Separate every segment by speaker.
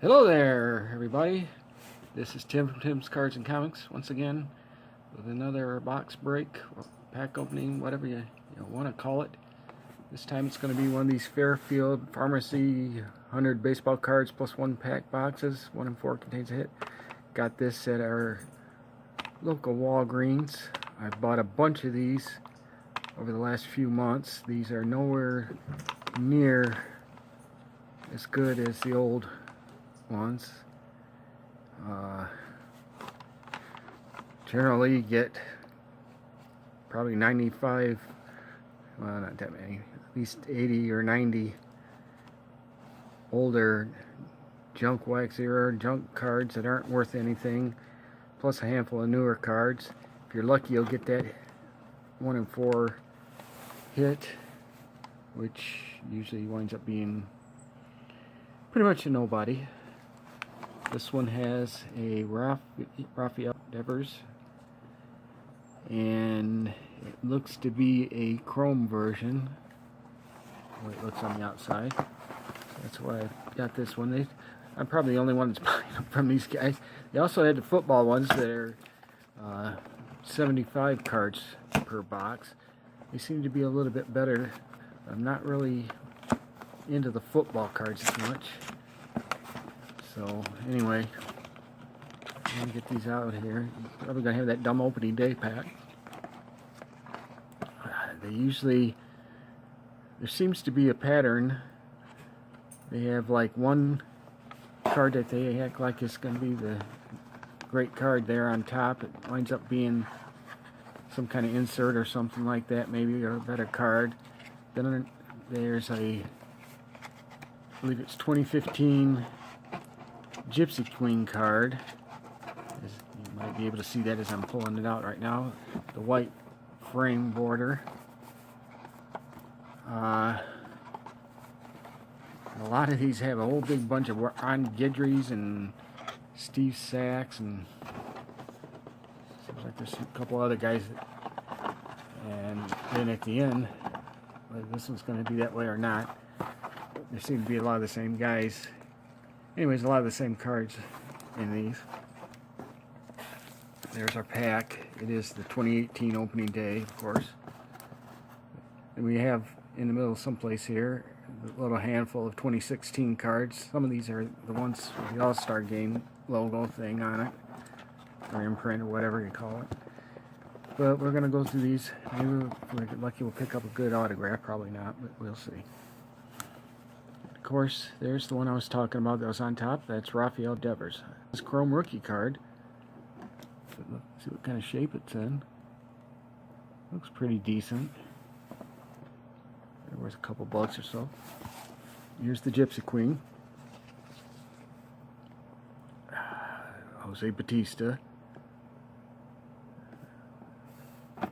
Speaker 1: Hello there, everybody. This is Tim from Tim's Cards and Comics once again with another box break or pack opening, whatever you want to call it. This time it's going to be one of these Fairfield Pharmacy 100 baseball cards plus one pack boxes. 1 in 4 contains a hit. Got this at our local Walgreens. I bought a bunch of these over the last few months. These are nowhere near as good as the old ones. Generally get probably 95, well, not that many, at least 80 or 90 older junk wax era junk cards that aren't worth anything, plus a handful of newer cards. If you're lucky, you'll get that 1 in 4 hit, which usually winds up being pretty much a nobody. This one has a Rafael Devers, and it looks to be a chrome version, the way it looks on the outside. So that's why I got this one. I'm probably the only one that's buying them from these guys. They also had the football ones that are 75 cards per box. They seem to be a little bit better. I'm not really into the football cards as much. So anyway, I'm gonna get these out here. Probably gonna have that dumb opening day pack. They usually, there seems to be a pattern. They have like one card that they act like it's gonna be the great card there on top. It winds up being some kind of insert or something like that, maybe, or a better card. Then there's I believe it's 2015 Gypsy Queen card. You might be able to see that as I'm pulling it out right now. The white frame border. A lot of these have a whole big bunch of Ron Guidry's and Steve Sachs, and seems like there's a couple other guys. And then at the end, whether this one's going to be that way or not, there seem to be a lot of the same guys. Anyways, a lot of the same cards in these. There's our pack. It is the 2018 opening day, of course. And we have in the middle someplace here a little handful of 2016 cards. Some of these are the ones with the All-Star Game logo thing on it, or imprint, or whatever you call it. But we're going to go through these. Maybe if we're lucky, we'll pick up a good autograph. Probably not, but we'll see. Of course, there's the one I was talking about that was on top. That's Rafael Devers. This chrome rookie card. See what kind of shape it's in. Looks pretty decent. There was a couple bucks or so. Here's the Gypsy Queen. Jose Batista. Okay,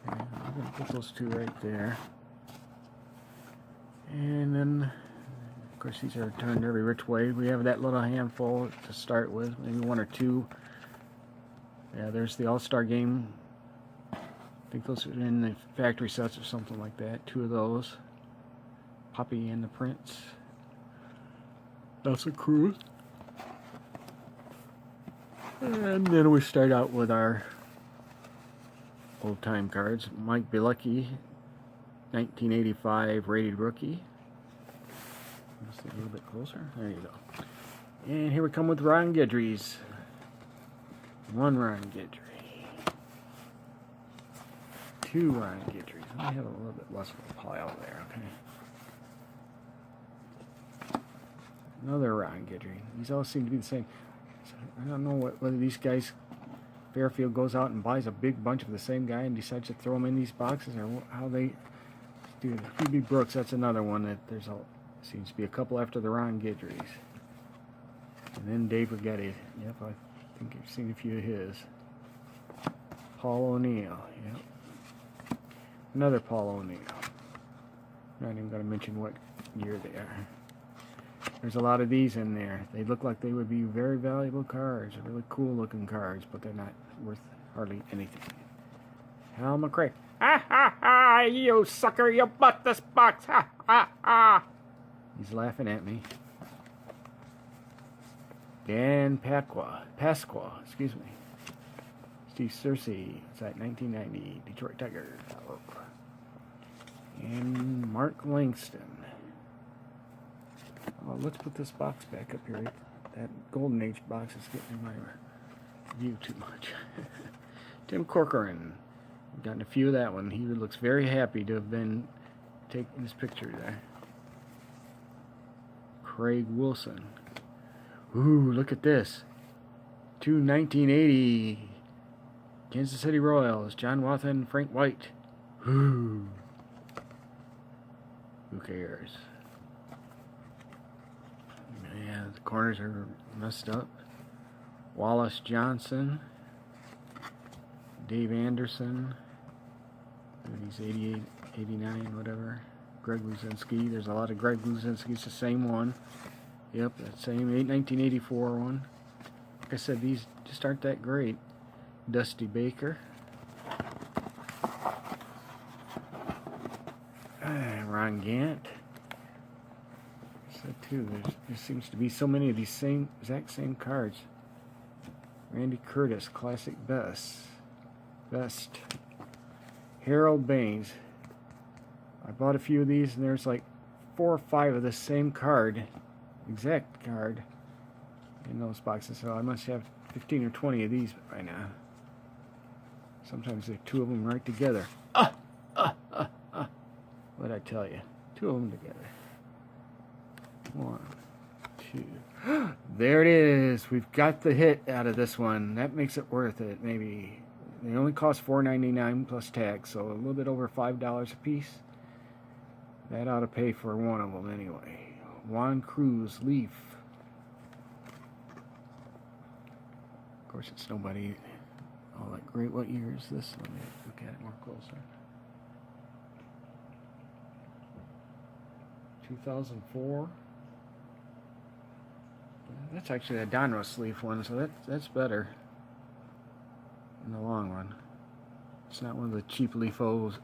Speaker 1: I'm going to put those two right there. And then, of course, these are turned every which way. We have that little handful to start with, maybe one or two. Yeah, there's the All-Star Game. I think those are in the factory sets or something like that. 2 of those. Poppy and the Prince. Nelson Cruz. And then we start out with our old-time cards. Mike Bilecki, 1985 rated rookie. Let's see a little bit closer. There you go. And here we come with Ron Guidry's. 1 Ron Guidry. 2 Ron Guidry's. I have a little bit less of a pile there, okay. Another Ron Guidry. These all seem to be the same. So I don't know whether these guys, Fairfield goes out and buys a big bunch of the same guy and decides to throw them in these boxes, or how they do. Phoebe Brooks, that's another one that seems to be a couple after the Ron Guidry's. And then Dave Rigetti. Yep, I think I've seen a few of his. Paul O'Neill. Yep. Another Paul O'Neill. Not even going to mention what year they are. There's a lot of these in there. They look like they would be very valuable cards, really cool looking cards, but they're not worth hardly anything. Hal McRae. Ha ha ha! You sucker! You bought this box! Ha ha ha! He's laughing at me. Dan Pasqua, excuse me. Steve Searcy, it's at 1990, Detroit Tigers. And Mark Langston. Let's put this box back up here. That Golden Age box is getting in my view too much. Tim Corcoran. We've gotten a few of that one. He looks very happy to have been taking his picture there. Craig Wilson. Ooh, look at this. 1980 Kansas City Royals. John Wathan, Frank White. Ooh. Who cares? Yeah, the corners are messed up. Wallace Johnson. Dave Anderson. He's 88, 89, whatever. Greg Luzinski. There's a lot of Greg Luzinski. It's the same one. Yep, that same 1984 one. Like I said, these just aren't that great. Dusty Baker. Ron Gant. So too, there seems to be so many of these exact same cards. Randy Curtis, Classic Best. Harold Baines. I bought a few of these, and there's like 4 or 5 of the same card, exact card, in those boxes. So I must have 15 or 20 of these by now. Sometimes there are 2 of them right together. What'd I tell you? 2 of them together. 1, 2. There it is. We've got the hit out of this one. That makes it worth it, maybe. They only cost $4.99 plus tax, so a little bit over $5 a piece. That ought to pay for one of them anyway. Juan Cruz, Leaf. Of course, it's nobody all that great. What year is this? Let me look at it more closer. 2004. That's actually a Donruss Leaf one, so that's better in the long run. It's not one of the cheap leaf crepos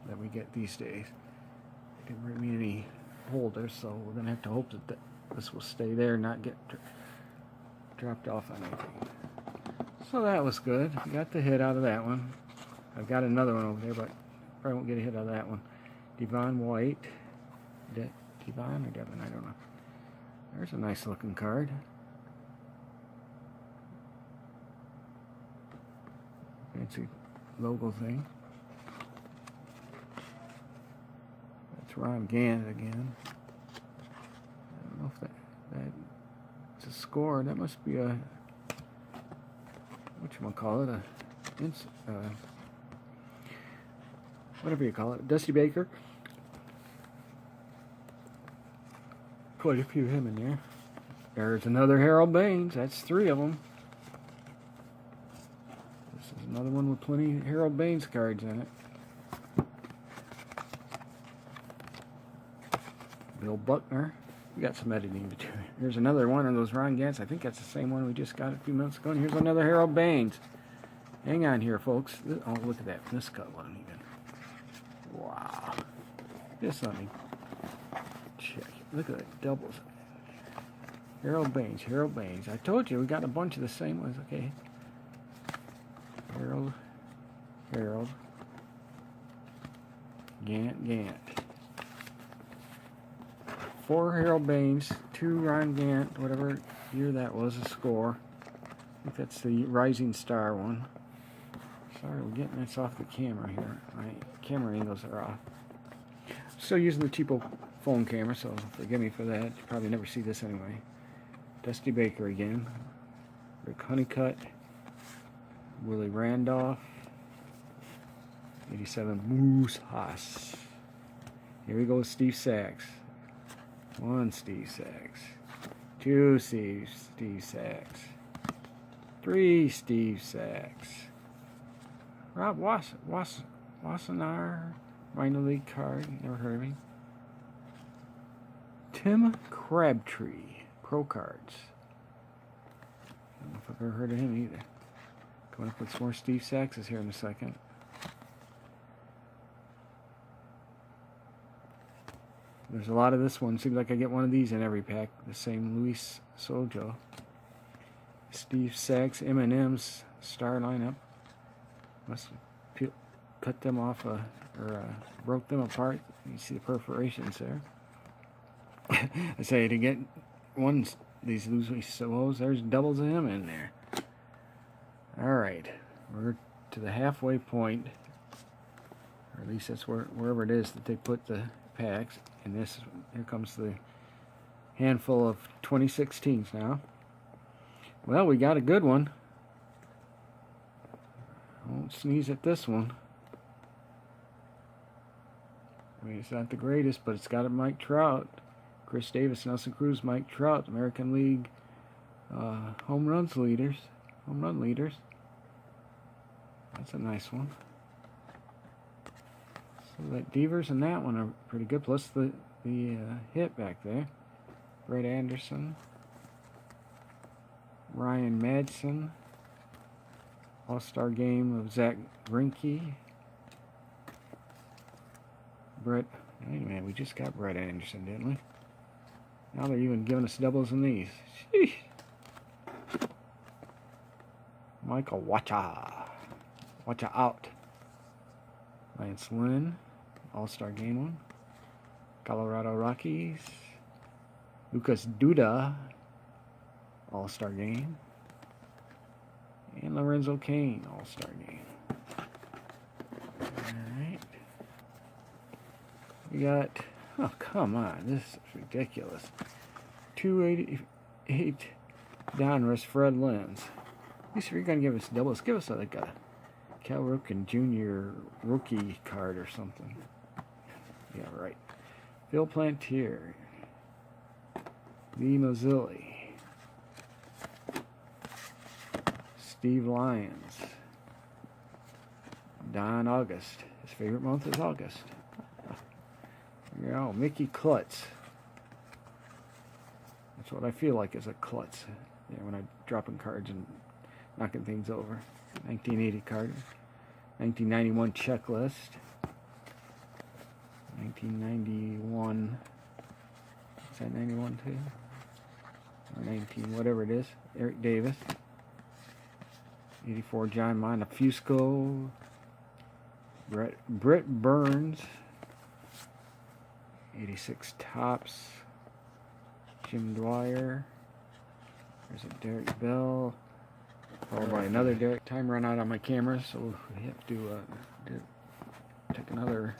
Speaker 1: that we get these days. They didn't bring me any holders, so we're gonna have to hope that this will stay there and not get dropped off on anything. So that was good. We got the hit out of that one. I've got another one over there, but probably won't get a hit out of that one. Devon White. Devon or Devon? I don't know. There's a nice looking card. Fancy logo thing. That's Ron Gant again. I don't know if that's a score. That must be a, whatchamacallit, whatever you call it. Dusty Baker. Quite a few of him in there. There's another Harold Baines. That's 3 of them. This is another one with plenty of Harold Baines cards in it. Bill Buckner. We got some editing to do. Here's another one of those Ron Gants. I think that's the same one we just got a few minutes ago. And here's another Harold Baines. Hang on here, folks. Oh, look at that miscut one even. Wow. This let me check. Look at that doubles. Harold Baines. I told you we got a bunch of the same ones. Okay. Harold. Gant. 4 Harold Baines, 2 Ron Gant, whatever year that was, a score. I think that's the Rising Star one. Sorry, we're getting this off the camera here. My camera angles are off. Still using the cheapo phone camera, so forgive me for that. You probably never see this anyway. Dusty Baker again. Rick Honeycutt. Willie Randolph. 87 Moose Haas. Here we go with Steve Sachs. 1 Steve Sachs. 2 Steve Sachs. 3 Steve Sachs. Rob Wassenaar. Minor league card. Never heard of him. Tim Crabtree. Pro cards. I don't know if I've ever heard of him either. Coming up with some more Steve Sachs here in a second. There's a lot of this one. Seems like I get one of these in every pack. The same Luis Sojo. Steve Sachs, M&M's star lineup. Must have cut them off or broke them apart. You see the perforations there. I say to get one these Luis Sojos, there's doubles of him in there. Alright, we're to the halfway point, or at least that's wherever it is that they put the packs. And this, here comes the handful of 2016s now. Well, we got a good one. I won't sneeze at this one. I mean, it's not the greatest, but it's got a Mike Trout, Chris Davis, Nelson Cruz, Mike Trout, American League home run leaders. That's a nice one. So that Devers and that one are pretty good. Plus the hit back there. Brett Anderson, Ryan Madsen, All-Star Game of Zach Greinke. Brett, wait a minute, we just got Brett Anderson, didn't we? Now they're even giving us doubles in these. Sheesh. Michael Wacha out. Lance Lynn, All-Star Game one. Colorado Rockies. Lucas Duda, All-Star Game. And Lorenzo Cain, All-Star Game. Alright. We got, oh come on, this is ridiculous. 288 Donruss Fred Lenz. At least if you're going to give us doubles, give us like a Cal Ripken Jr. rookie card or something. Yeah, right. Phil Plantier. Lee Mazzilli. Steve Lyons. Don August. His favorite month is August. You know, Mickey Klutz. That's what I feel like is a klutz. Yeah, when I'm dropping cards and knocking things over. 1980 card. 1991 checklist. 1991. Is that 91 too? Or 19, whatever it is. Eric Davis. 84 John Montefusco. Britt Burns. 86 Topps. Jim Dwyer. There's a Derek Bell. Followed by another Derek. Time run out on my camera, so we have to take another.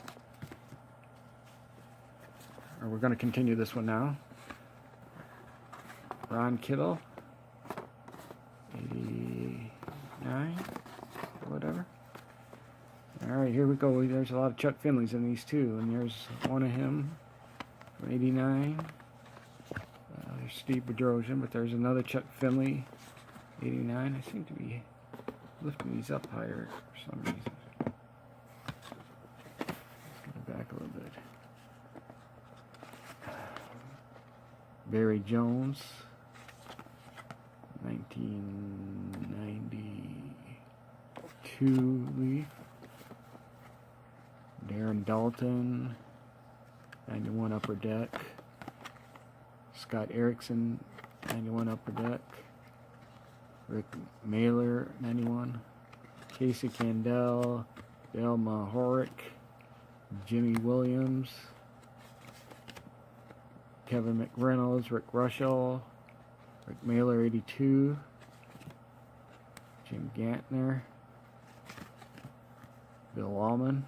Speaker 1: Or we're going to continue this one now. Ron Kittle. 89. Whatever. Alright, here we go. There's a lot of Chuck Finleys in these too. And there's one of him from 89. There's Steve Bedrosian, but there's another Chuck Finley, 89. I seem to be lifting these up higher for some reason. Let's get it back a little bit. Barry Jones, 1992 Leaf. Darren Dalton, 91 Upper Deck. Scott Erickson, 91 Upper Deck. Rick Mailer, 91. Casey Candell, Dale Mahorick, Jimmy Williams, Kevin McReynolds, Rick Rushell, Rick Mailer, 82. Jim Gantner, Bill Allman.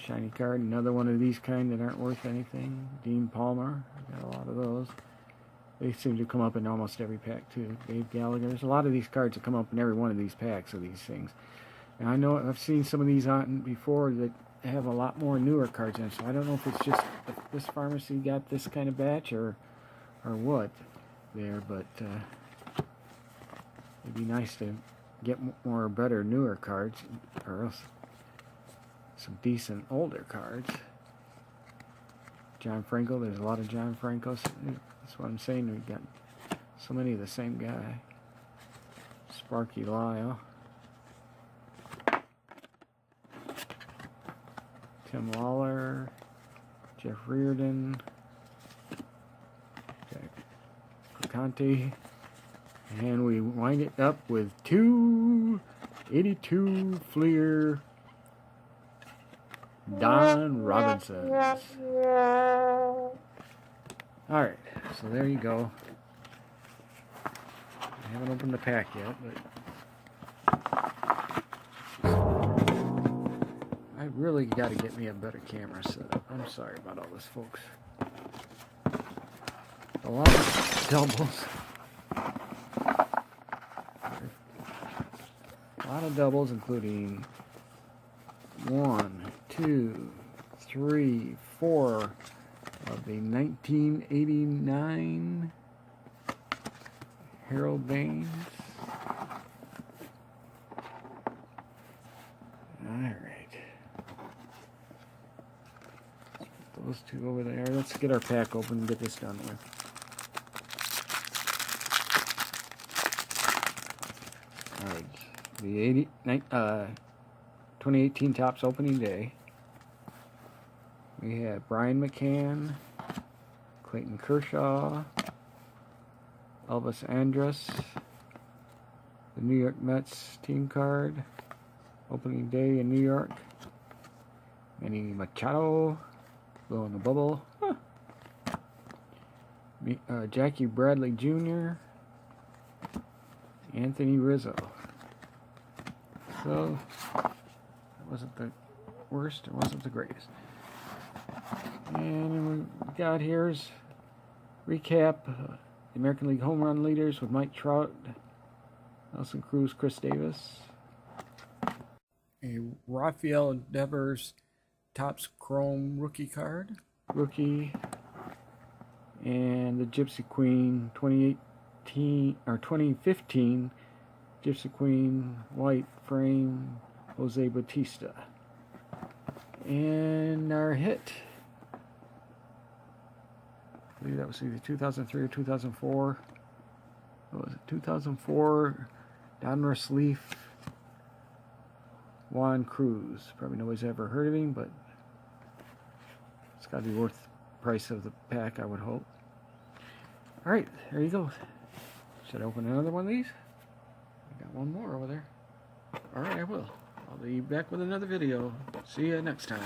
Speaker 1: Shiny card, another one of these kind that aren't worth anything. Dean Palmer, I got a lot of those. They seem to come up in almost every pack too. Dave Gallagher, there's a lot of these cards that come up in every one of these packs of these things. And I know I've seen some of these on before that have a lot more newer cards in, so I don't know if it's just if this pharmacy got this kind of batch or what there, but it'd be nice to get more better newer cards, or else some decent older cards. John Franco, there's a lot of John Francos. That's what I'm saying, we've got so many of the same guy. Sparky Lyle. Tim Lawler. Jeff Reardon, Jack Conte, and we wind it up with 282 Fleer Don Robinsons. Alright, so there you go. I haven't opened the pack yet, but I really got to get me a better camera setup. I'm sorry about all this, folks. A lot of doubles. A lot of doubles, including 1, 2, 3, 4 of the 1989 Harold Baines. Alright. Those two over there. Let's get our pack open and get this done with. Alright. The 2018 Topps opening day. We have Brian McCann, Clayton Kershaw, Elvis Andrus, the New York Mets team card, opening day in New York, Manny Machado, blowing the bubble, Jackie Bradley Jr., Anthony Rizzo. So, it wasn't the worst, it wasn't the greatest. And we got here's recap the American League home run leaders with Mike Trout, Nelson Cruz, Chris Davis. A Rafael Devers Topps Chrome rookie card. Rookie. And the Gypsy Queen 2015 Gypsy Queen white frame Jose Bautista. And our hit, I believe that was either 2003 or 2004. What was it? 2004 Donruss Leaf Juan Cruz. Probably nobody's ever heard of him, but it's got to be worth the price of the pack, I would hope. Alright, there you go. Should I open another one of these? I got one more over there. Alright, I will. I'll be back with another video. See you next time.